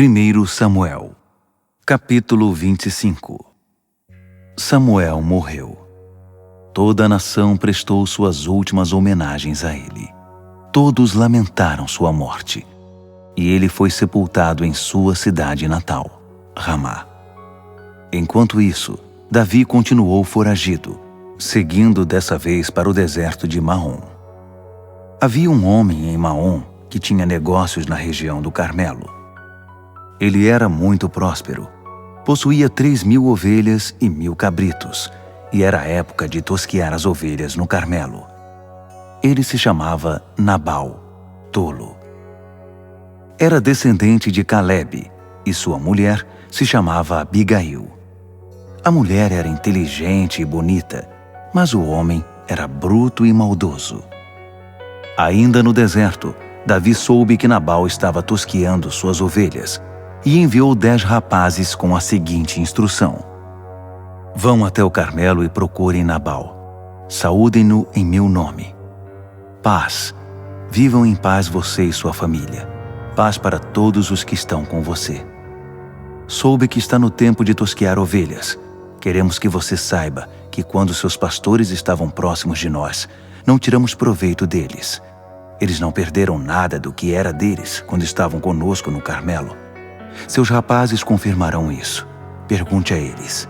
1 Samuel, capítulo 25. Samuel morreu. Toda a nação prestou suas últimas homenagens a ele. Todos lamentaram sua morte. E ele foi sepultado em sua cidade natal, Ramá. Enquanto isso, Davi continuou foragido, seguindo dessa vez para o deserto de Maom. Havia um homem em Maom que tinha negócios na região do Carmelo. Ele era muito próspero. Possuía 3.000 ovelhas e 1.000 cabritos, e era a época de tosquiar as ovelhas no Carmelo. Ele se chamava Nabal, tolo. Era descendente de Calebe, e sua mulher se chamava Abigail. A mulher era inteligente e bonita, mas o homem era bruto e maldoso. Ainda no deserto, Davi soube que Nabal estava tosquiando suas ovelhas, e enviou 10 rapazes com a seguinte instrução: vão até o Carmelo e procurem Nabal. Saúdem-no em meu nome. Paz. Vivam em paz você e sua família. Paz para todos os que estão com você. Soube que está no tempo de tosquiar ovelhas. Queremos que você saiba que quando seus pastores estavam próximos de nós, não tiramos proveito deles. Eles não perderam nada do que era deles quando estavam conosco no Carmelo. Seus rapazes confirmarão isso. Pergunte a eles.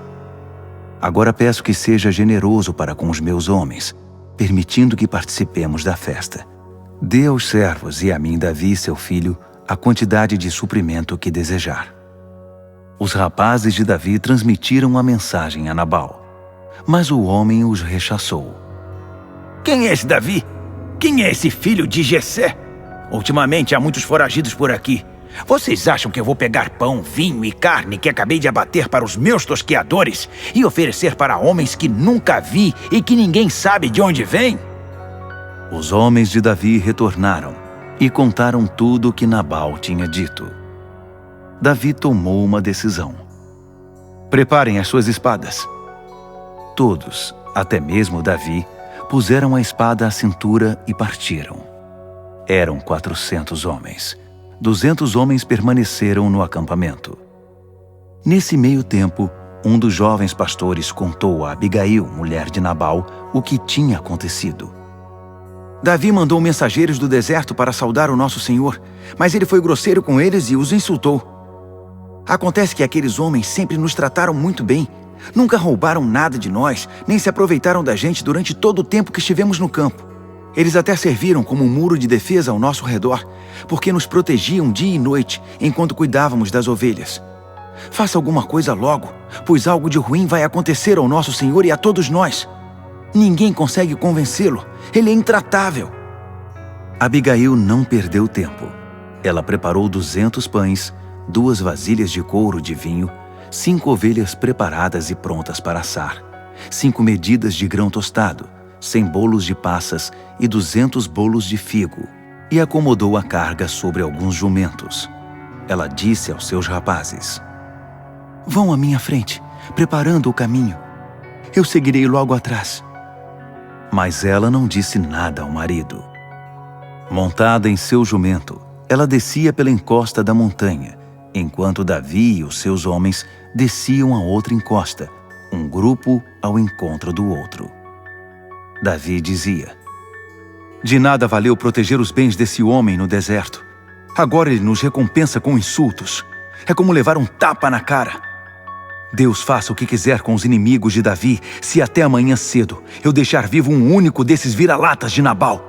Agora peço que seja generoso para com os meus homens, permitindo que participemos da festa. Dê aos servos e a mim, Davi, seu filho, a quantidade de suprimento que desejar. Os rapazes de Davi transmitiram a mensagem a Nabal, mas o homem os rechaçou. Quem é esse Davi? Quem é esse filho de Jessé? Ultimamente há muitos foragidos por aqui. Vocês acham que eu vou pegar pão, vinho e carne que acabei de abater para os meus tosquiadores e oferecer para homens que nunca vi e que ninguém sabe de onde vêm? Os homens de Davi retornaram e contaram tudo o que Nabal tinha dito. Davi tomou uma decisão. Preparem as suas espadas. Todos, até mesmo Davi, puseram a espada à cintura e partiram. Eram 400 homens. 200 homens permaneceram no acampamento. Nesse meio tempo, um dos jovens pastores contou a Abigail, mulher de Nabal, o que tinha acontecido. Davi mandou mensageiros do deserto para saudar o nosso senhor, mas ele foi grosseiro com eles e os insultou. Acontece que aqueles homens sempre nos trataram muito bem. Nunca roubaram nada de nós, nem se aproveitaram da gente durante todo o tempo que estivemos no campo. Eles até serviram como um muro de defesa ao nosso redor, porque nos protegiam dia e noite enquanto cuidávamos das ovelhas. Faça alguma coisa logo, pois algo de ruim vai acontecer ao nosso Senhor e a todos nós. Ninguém consegue convencê-lo. Ele é intratável. Abigail não perdeu tempo. Ela preparou 200 pães, 2 vasilhas de couro de vinho, 5 ovelhas preparadas e prontas para assar, 5 medidas de grão tostado, 100 bolos de passas e 200 bolos de figo, e acomodou a carga sobre alguns jumentos. Ela disse aos seus rapazes: vão à minha frente, preparando o caminho. Eu seguirei logo atrás. Mas ela não disse nada ao marido. Montada em seu jumento, ela descia pela encosta da montanha, enquanto Davi e os seus homens desciam a outra encosta, um grupo ao encontro do outro. Davi dizia: de nada valeu proteger os bens desse homem no deserto. Agora ele nos recompensa com insultos. É como levar um tapa na cara. Deus faça o que quiser com os inimigos de Davi, se até amanhã cedo eu deixar vivo um único desses vira-latas de Nabal.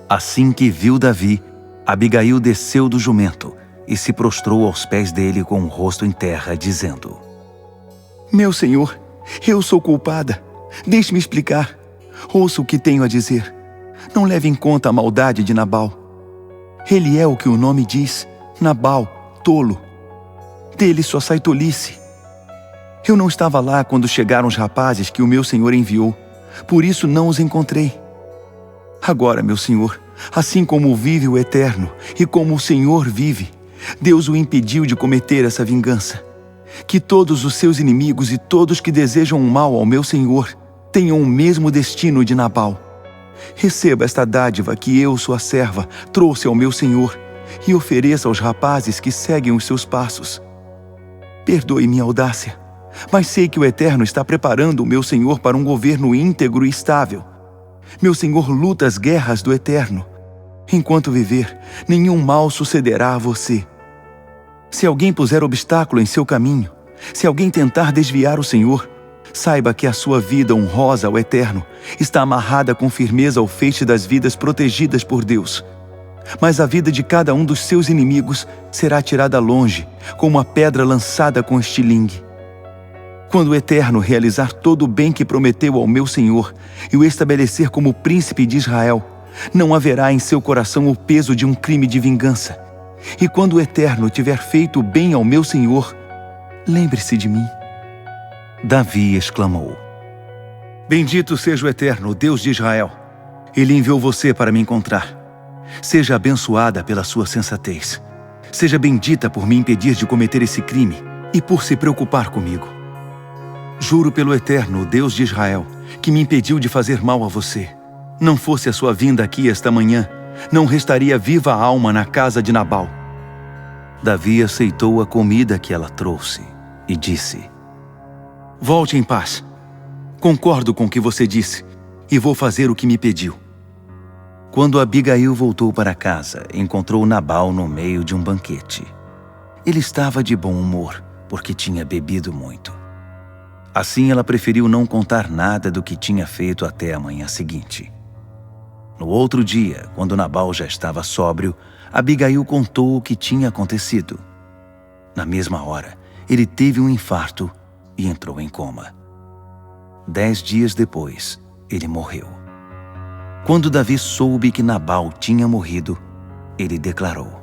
Assim que viu Davi, Abigail desceu do jumento e se prostrou aos pés dele com o rosto em terra, dizendo: meu senhor, eu sou culpada. Deixe-me explicar. Ouça o que tenho a dizer. Não leve em conta a maldade de Nabal. Ele é o que o nome diz, Nabal, tolo. Dele só sai tolice. Eu não estava lá quando chegaram os rapazes que o meu senhor enviou, por isso não os encontrei. Agora, meu senhor, assim como vive o Eterno e como o Senhor vive, Deus o impediu de cometer essa vingança. Que todos os seus inimigos e todos que desejam o mal ao meu senhor tenham o mesmo destino de Nabal. Receba esta dádiva que eu, sua serva, trouxe ao meu senhor, e ofereça aos rapazes que seguem os seus passos. Perdoe minha audácia, mas sei que o Eterno está preparando o meu senhor para um governo íntegro e estável. Meu senhor luta as guerras do Eterno. Enquanto viver, nenhum mal sucederá a você. Se alguém puser obstáculo em seu caminho, se alguém tentar desviar o Senhor, saiba que a sua vida honrosa ao Eterno está amarrada com firmeza ao feixe das vidas protegidas por Deus. Mas a vida de cada um dos seus inimigos será tirada longe, como uma pedra lançada com estilingue. Quando o Eterno realizar todo o bem que prometeu ao meu Senhor e o estabelecer como príncipe de Israel, não haverá em seu coração o peso de um crime de vingança. E quando o Eterno tiver feito o bem ao meu Senhor, lembre-se de mim. Davi exclamou: Bendito seja o Eterno, o Deus de Israel. Ele enviou você para me encontrar. Seja abençoada pela sua sensatez. Seja bendita por me impedir de cometer esse crime e por se preocupar comigo. Juro pelo Eterno, o Deus de Israel, que me impediu de fazer mal a você. Não fosse a sua vinda aqui esta manhã, não restaria viva a alma na casa de Nabal. Davi aceitou a comida que ela trouxe e disse: Volte em paz. Concordo com o que você disse e vou fazer o que me pediu. Quando Abigail voltou para casa, encontrou Nabal no meio de um banquete. Ele estava de bom humor, porque tinha bebido muito. Assim, ela preferiu não contar nada do que tinha feito até a manhã seguinte. No outro dia, quando Nabal já estava sóbrio, Abigail contou o que tinha acontecido. Na mesma hora, ele teve um infarto e entrou em coma. 10 dias depois, ele morreu. Quando Davi soube que Nabal tinha morrido, ele declarou: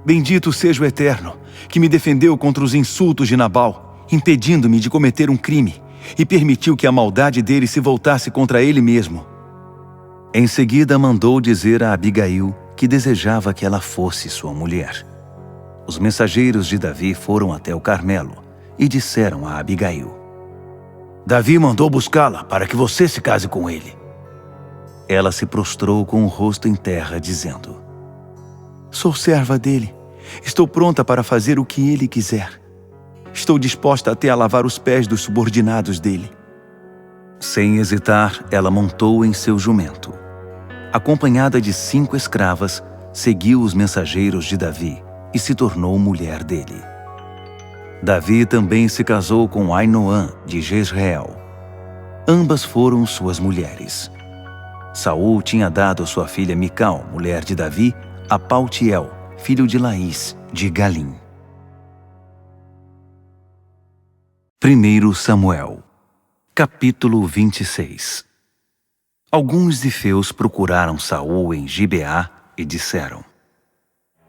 Bendito seja o Eterno, que me defendeu contra os insultos de Nabal, impedindo-me de cometer um crime, e permitiu que a maldade dele se voltasse contra ele mesmo. Em seguida, mandou dizer a Abigail que desejava que ela fosse sua mulher. Os mensageiros de Davi foram até o Carmelo e disseram a Abigail: Davi mandou buscá-la para que você se case com ele. Ela se prostrou com o rosto em terra, dizendo: Sou serva dele. Estou pronta para fazer o que ele quiser. Estou disposta até a lavar os pés dos subordinados dele. Sem hesitar, ela montou em seu jumento. Acompanhada de 5 escravas, seguiu os mensageiros de Davi e se tornou mulher dele. Davi também se casou com Ainoã de Jezreel. Ambas foram suas mulheres. Saul tinha dado sua filha Mical, mulher de Davi, a Paltiel, filho de Laís, de Galim. 1 Samuel, capítulo 26. Alguns zifeus procuraram Saul em Gibeá e disseram: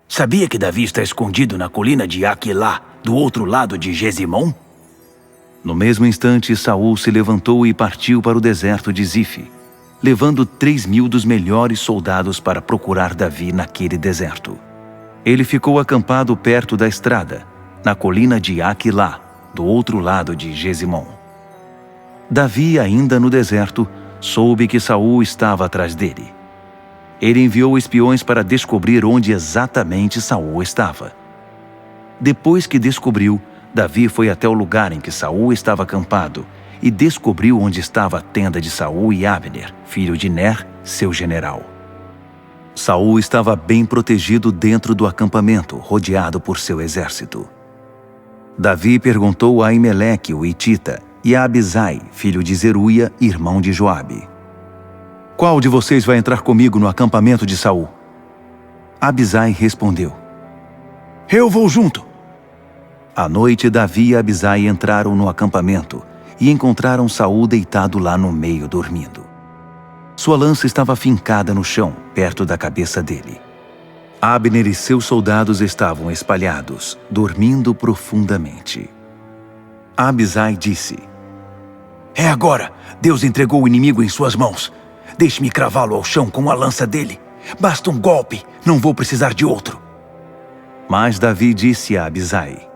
Sabia que Davi está escondido na colina de Aquilá, do outro lado de Gesimom? No mesmo instante, Saul se levantou e partiu para o deserto de Zife, levando 3.000 dos melhores soldados para procurar Davi naquele deserto. Ele ficou acampado perto da estrada, na colina de Aquilá, do outro lado de Gesimom. Davi, ainda no deserto, soube que Saul estava atrás dele. Ele enviou espiões para descobrir onde exatamente Saul estava. Depois que descobriu, Davi foi até o lugar em que Saul estava acampado e descobriu onde estava a tenda de Saul e Abner, filho de Ner, seu general. Saul estava bem protegido dentro do acampamento, rodeado por seu exército. Davi perguntou a Aimeleque, o Hitita, e a Abisai, filho de Zeruia, irmão de Joabe: Qual de vocês vai entrar comigo no acampamento de Saul? Abisai respondeu: Eu vou junto. À noite, Davi e Abisai entraram no acampamento e encontraram Saul deitado lá no meio, dormindo. Sua lança estava fincada no chão, perto da cabeça dele. Abner e seus soldados estavam espalhados, dormindo profundamente. Abisai disse: É agora! Deus entregou o inimigo em suas mãos. Deixe-me cravá-lo ao chão com a lança dele. Basta um golpe, não vou precisar de outro. Mas Davi disse a Abisai: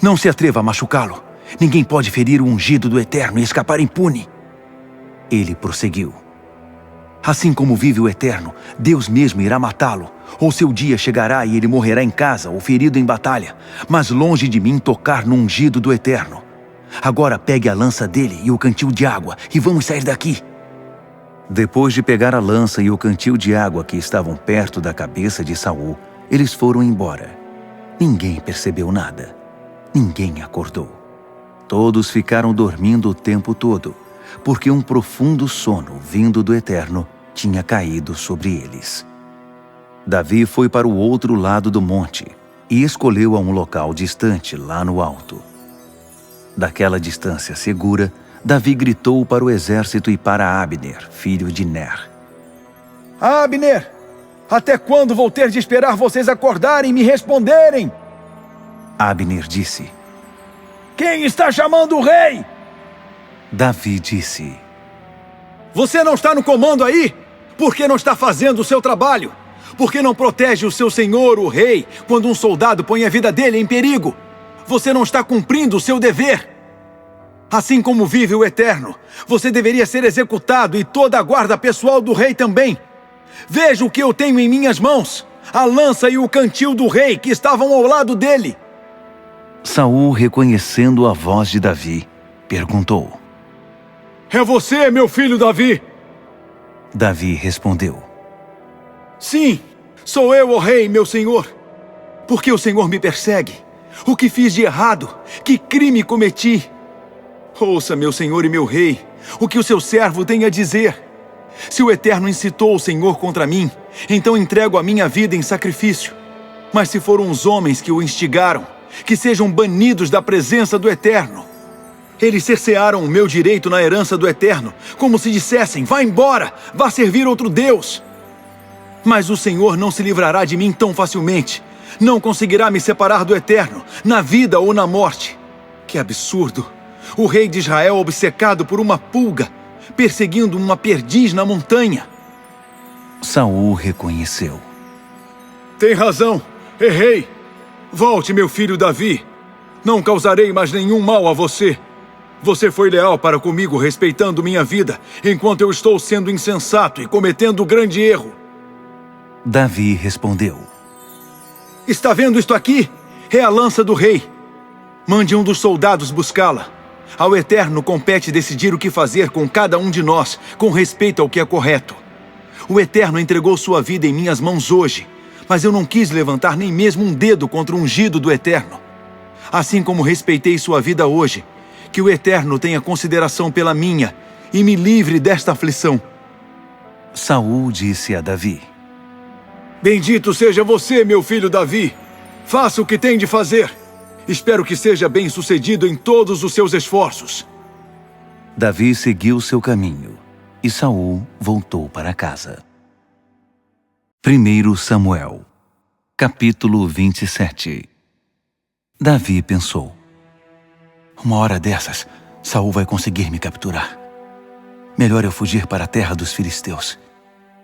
Não se atreva a machucá-lo. Ninguém pode ferir o ungido do Eterno e escapar impune. Ele prosseguiu: Assim como vive o Eterno, Deus mesmo irá matá-lo. Ou seu dia chegará e ele morrerá em casa ou ferido em batalha, mas longe de mim tocar no ungido do Eterno. Agora pegue a lança dele e o cantil de água e vamos sair daqui. Depois de pegar a lança e o cantil de água que estavam perto da cabeça de Saul, eles foram embora. Ninguém percebeu nada. Ninguém acordou. Todos ficaram dormindo o tempo todo, porque um profundo sono vindo do Eterno tinha caído sobre eles. Davi foi para o outro lado do monte e escolheu um local distante lá no alto. Daquela distância segura, Davi gritou para o exército e para Abner, filho de Ner. Abner, até quando vou ter de esperar vocês acordarem e me responderem? Abner disse: Quem está chamando o rei? Davi disse: Você não está no comando aí? Por que não está fazendo o seu trabalho? Por que não protege o seu senhor, o rei, quando um soldado põe a vida dele em perigo? Você não está cumprindo o seu dever. Assim como vive o Eterno, você deveria ser executado e toda a guarda pessoal do rei também. Veja o que eu tenho em minhas mãos, a lança e o cantil do rei que estavam ao lado dele. Saul, reconhecendo a voz de Davi, perguntou: É você, meu filho Davi? Davi respondeu: Sim, sou eu, ó rei, meu senhor. Por que o senhor me persegue? O que fiz de errado? Que crime cometi? Ouça, meu senhor e meu rei, o que o seu servo tem a dizer. Se o Eterno incitou o Senhor contra mim, então entrego a minha vida em sacrifício. Mas se foram os homens que o instigaram, que sejam banidos da presença do Eterno. Eles cercearam o meu direito na herança do Eterno, como se dissessem: vá embora, vá servir outro Deus. Mas o Senhor não se livrará de mim tão facilmente. Não conseguirá me separar do Eterno, na vida ou na morte. Que absurdo! O rei de Israel obcecado por uma pulga, perseguindo uma perdiz na montanha. Saul reconheceu: Tem razão, errei. Volte, meu filho Davi. Não causarei mais nenhum mal a você. Você foi leal para comigo, respeitando minha vida, enquanto eu estou sendo insensato e cometendo grande erro. Davi respondeu: Está vendo isto aqui? É a lança do rei. Mande um dos soldados buscá-la. Ao Eterno compete decidir o que fazer com cada um de nós, com respeito ao que é correto. O Eterno entregou sua vida em minhas mãos hoje, mas eu não quis levantar nem mesmo um dedo contra o ungido do Eterno. Assim como respeitei sua vida hoje, que o Eterno tenha consideração pela minha e me livre desta aflição. Saul disse a Davi: Bendito seja você, meu filho Davi. Faça o que tem de fazer. Espero que seja bem-sucedido em todos os seus esforços. Davi seguiu seu caminho e Saul voltou para casa. 1 Samuel, capítulo 27. Davi pensou: Uma hora dessas, Saul vai conseguir me capturar. Melhor eu fugir para a terra dos filisteus.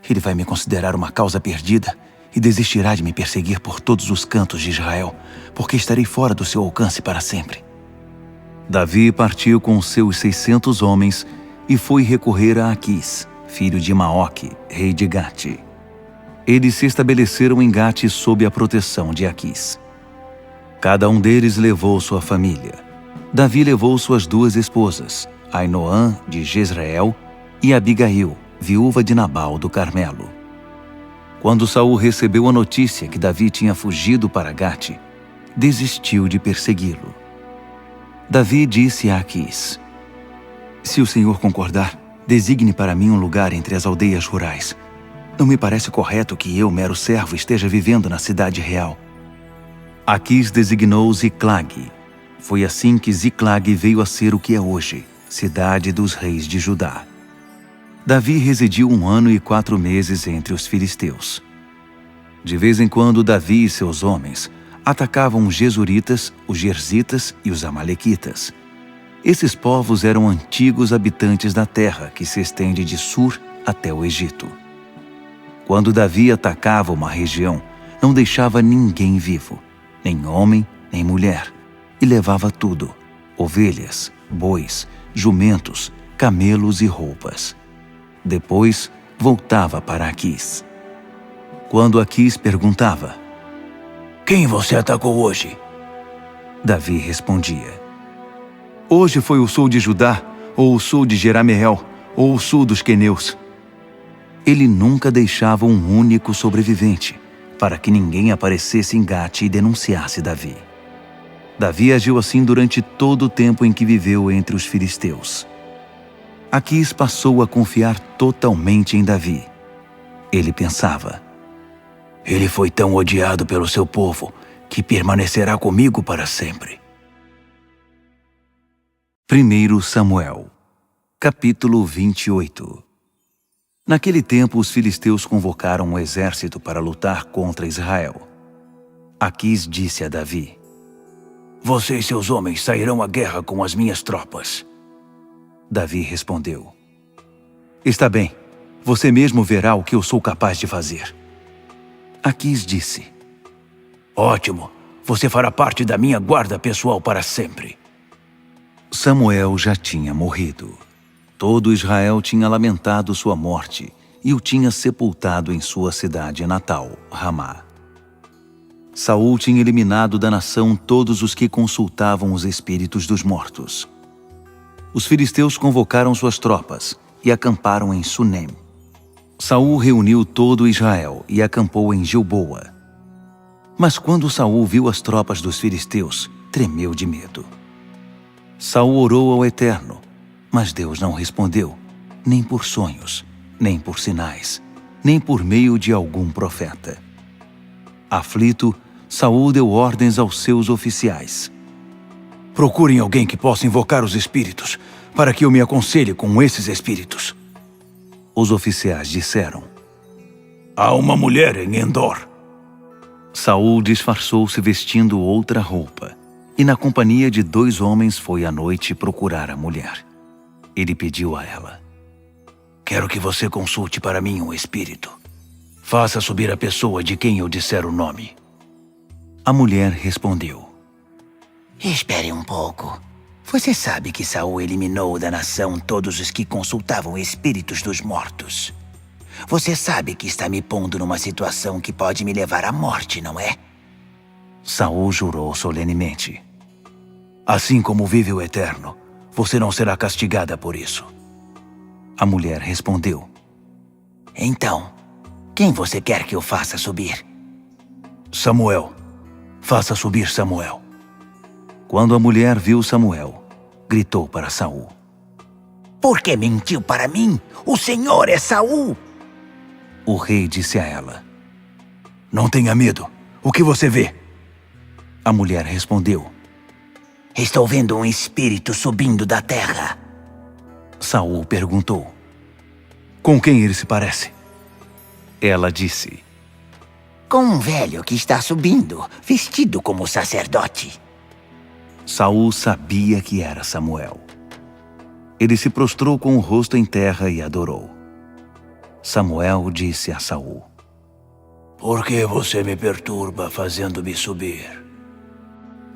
Ele vai me considerar uma causa perdida e desistirá de me perseguir por todos os cantos de Israel, porque estarei fora do seu alcance para sempre. Davi partiu com seus 600 homens e foi recorrer a Aquis, filho de Maoque, rei de Gate. Eles se estabeleceram em Gate sob a proteção de Aquis. Cada um deles levou sua família. Davi levou suas 2 esposas, Ainoã, de Jezreel, e Abigail, viúva de Nabal do Carmelo. Quando Saul recebeu a notícia que Davi tinha fugido para Gate, desistiu de persegui-lo. Davi disse a Aquis: Se o Senhor concordar, designe para mim um lugar entre as aldeias rurais. Não me parece correto que eu, mero servo, esteja vivendo na cidade real. Aquis designou Ziclag. Foi assim que Ziclag veio a ser o que é hoje, cidade dos reis de Judá. Davi residiu 1 ano e 4 meses entre os filisteus. De vez em quando, Davi e seus homens atacavam os Gesuritas, os Gerzitas e os Amalequitas. Esses povos eram antigos habitantes da terra que se estende de Sur até o Egito. Quando Davi atacava uma região, não deixava ninguém vivo, nem homem, nem mulher, e levava tudo: ovelhas, bois, jumentos, camelos e roupas. Depois, voltava para Aquis. Quando Aquis perguntava: "Quem você atacou hoje?", Davi respondia: Hoje foi o sul de Judá, ou o sul de Jerameel, ou o sul dos queneus. Ele nunca deixava um único sobrevivente, para que ninguém aparecesse em Gate e denunciasse Davi. Davi agiu assim durante todo o tempo em que viveu entre os filisteus. Aquis passou a confiar totalmente em Davi. Ele pensava: "Ele foi tão odiado pelo seu povo que permanecerá comigo para sempre." 1 Samuel, capítulo 28. Naquele tempo, os filisteus convocaram um exército para lutar contra Israel. Aquis disse a Davi: "Você e seus homens sairão à guerra com as minhas tropas." Davi respondeu: "Está bem, você mesmo verá o que eu sou capaz de fazer." Aquis disse: "Ótimo, você fará parte da minha guarda pessoal para sempre." Samuel já tinha morrido. Todo Israel tinha lamentado sua morte e o tinha sepultado em sua cidade natal, Ramá. Saul tinha eliminado da nação todos os que consultavam os espíritos dos mortos. Os filisteus convocaram suas tropas e acamparam em Sunem. Saul reuniu todo Israel e acampou em Gilboa. Mas quando Saul viu as tropas dos filisteus, tremeu de medo. Saul orou ao Eterno, mas Deus não respondeu, nem por sonhos, nem por sinais, nem por meio de algum profeta. Aflito, Saul deu ordens aos seus oficiais: "Procurem alguém que possa invocar os espíritos, para que eu me aconselhe com esses espíritos." Os oficiais disseram: "Há uma mulher em Endor." Saul disfarçou-se vestindo outra roupa, e na companhia de 2 homens foi à noite procurar a mulher. Ele pediu a ela: "Quero que você consulte para mim um espírito. Faça subir a pessoa de quem eu disser o nome." A mulher respondeu: "Espere um pouco. Você sabe que Saul eliminou da nação todos os que consultavam espíritos dos mortos. Você sabe que está me pondo numa situação que pode me levar à morte, não é?" Saul jurou solenemente: "Assim como vive o Eterno, você não será castigada por isso." A mulher respondeu: "Então, quem você quer que eu faça subir?" "Samuel. Faça subir Samuel." Quando a mulher viu Samuel, gritou para Saul: "Por que mentiu para mim? O Senhor é Saul!" O rei disse a ela: "Não tenha medo. O que você vê?" A mulher respondeu: "Estou vendo um espírito subindo da terra." Saul perguntou: "Com quem ele se parece?" Ela disse: "Com um velho que está subindo, vestido como sacerdote." Saul sabia que era Samuel. Ele se prostrou com o rosto em terra e adorou. Samuel disse a Saul: "Por que você me perturba fazendo-me subir?"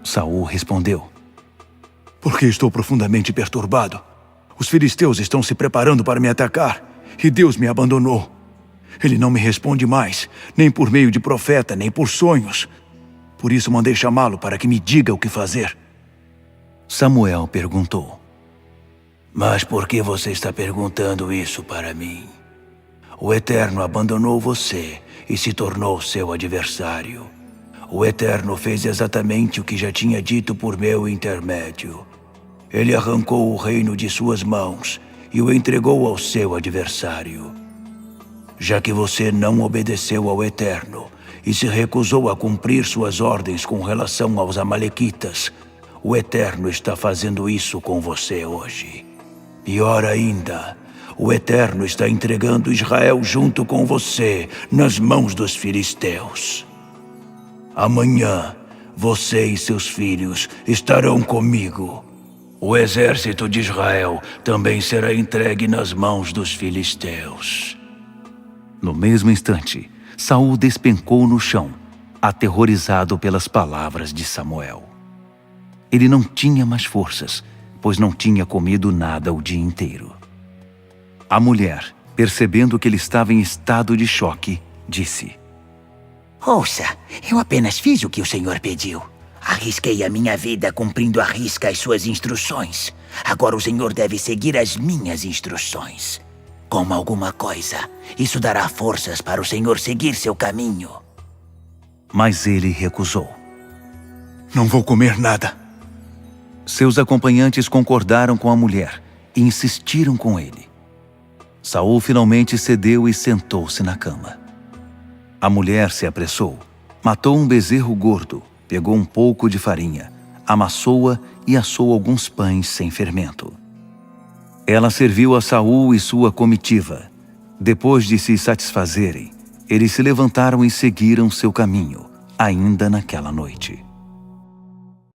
Saul respondeu: "Porque estou profundamente perturbado. Os filisteus estão se preparando para me atacar, e Deus me abandonou. Ele não me responde mais, nem por meio de profeta, nem por sonhos. Por isso mandei chamá-lo para que me diga o que fazer." Samuel perguntou: "Mas por que você está perguntando isso para mim? O Eterno abandonou você e se tornou seu adversário. O Eterno fez exatamente o que já tinha dito por meu intermédio. Ele arrancou o reino de suas mãos e o entregou ao seu adversário. Já que você não obedeceu ao Eterno e se recusou a cumprir suas ordens com relação aos amalequitas, o Eterno está fazendo isso com você hoje. Pior ainda, o Eterno está entregando Israel junto com você nas mãos dos filisteus. Amanhã, você e seus filhos estarão comigo. O exército de Israel também será entregue nas mãos dos filisteus." No mesmo instante, Saul despencou no chão, aterrorizado pelas palavras de Samuel. Ele não tinha mais forças, pois não tinha comido nada o dia inteiro. A mulher, Percebendo que ele estava em estado de choque, disse: Ouça, eu apenas fiz o que o senhor pediu. Arrisquei a minha vida cumprindo à risca as suas instruções. Agora o senhor deve seguir as minhas instruções. Coma alguma coisa. Isso dará forças para o senhor seguir seu caminho. Mas ele recusou. Não vou comer nada. Seus acompanhantes concordaram com a mulher e insistiram com ele. Saul finalmente cedeu e sentou-se na cama. A mulher se apressou, matou um bezerro gordo, pegou um pouco de farinha, amassou-a e assou alguns pães sem fermento. Ela serviu a Saul e sua comitiva. Depois de se satisfazerem, eles se levantaram e seguiram seu caminho, ainda naquela noite.